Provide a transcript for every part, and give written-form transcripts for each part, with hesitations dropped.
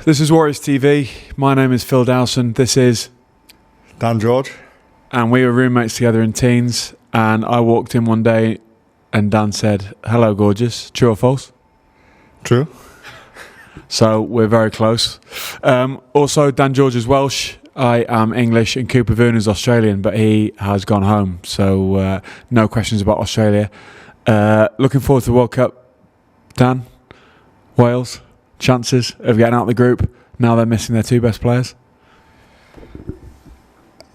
This is Warriors TV. My name is Phil Dowson. This is Dan George. And we were roommates together in teens. And I walked in one day and Dan said, "Hello, gorgeous." True or false? True. So we're very close. Also, Dan George is Welsh. I am English, and Cooper Voon is Australian, but he has gone home. So no questions about Australia. Looking forward to the World Cup. Dan, Wales, chances of getting out of the group now they're missing their two best players?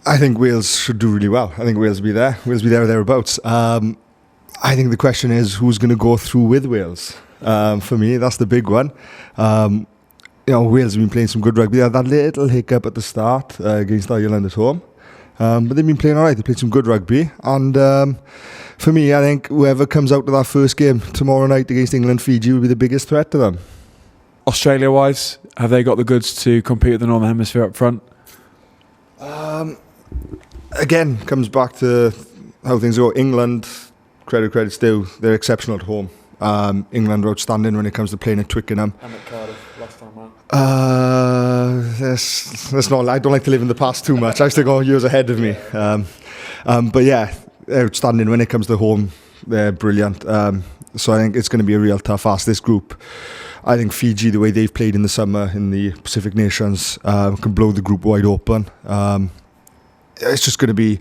I think Wales should do really well. I think Wales will be there. Wales will be there or thereabouts. I think the question is who's going to go through with Wales. For me, that's the big one. Wales have been playing some good rugby. They had that little hiccup at the start against Ireland at home. But they've been playing all right. They played some good rugby. And for me, I think whoever comes out to that first game tomorrow night against England, Fiji will be the biggest threat to them. Australia-wise, have they got the goods to compete with the Northern Hemisphere up front? Again, comes back to how things go. England, credit's due, they're exceptional at home. England are outstanding when it comes to playing at Twickenham. And at Cardiff last time out. That's not. I don't like to live in the past too much. I still got years ahead of me. But yeah, they're outstanding when it comes to home. They're brilliant. So I think it's going to be a real tough ask. This group, I think Fiji, the way they've played in the summer in the Pacific Nations, can blow the group wide open. It's just going to be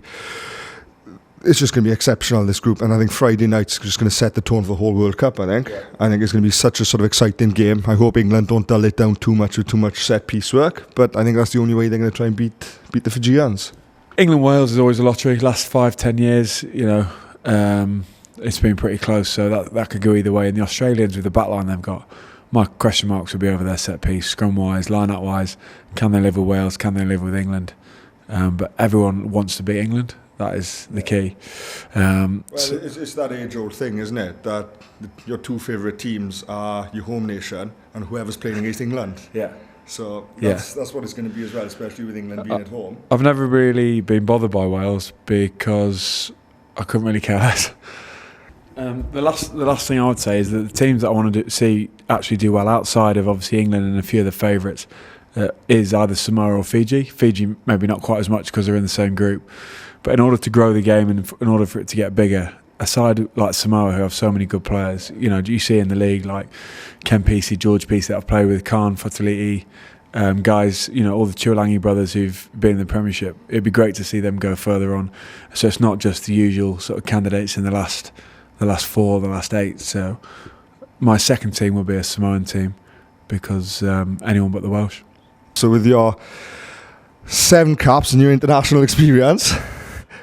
exceptional, this group, and I think Friday night's just going to set the tone for the whole World Cup. I think it's going to be such a sort of exciting game. I hope England don't dull it down too much with too much set piece work, but I think that's the only way they're going to try and beat the Fijians. England-Wales is always a lottery. Last 5-10 years, it's been pretty close, so that could go either way. And the Australians, with the backline they've got, my question marks would be over their set piece, scrum-wise, line-out-wise. Can they live with Wales? Can they live with England? But everyone wants to beat England. That is the key. It's that age-old thing, isn't it? That your two favourite teams are your home nation and whoever's playing against England. Yeah. So that's what it's going to be as well, especially with England being at home. I've never really been bothered by Wales because I couldn't really care less. The last thing I would say is that the teams that I want to see actually do well outside of obviously England and a few of the favourites is either Samoa or Fiji. Fiji maybe not quite as much because they're in the same group. But in order to grow the game and in order for it to get bigger, a side like Samoa who have so many good players, you see in the league like Ken Peacey, George Peacey that I've played with, Khan Fataliti, guys, all the Chiulangi brothers who've been in the Premiership. It'd be great to see them go further on. So it's not just the usual sort of candidates in the last 4, the last 8. So my second team will be a Samoan team because anyone but the Welsh. So with your 7 caps and your international experience,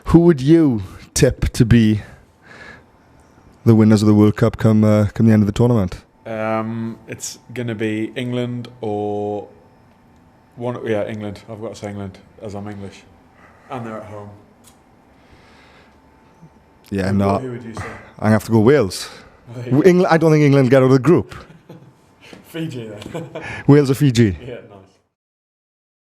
who would you tip to be the winners of the World Cup come the end of the tournament? It's going to be England or one. Yeah, England. I've got to say England as I'm English, and they're at home. Yeah, Who would you say? I have to go Wales. England. I don't think England get out of the group. Fiji then. Wales or Fiji? Yeah, nice.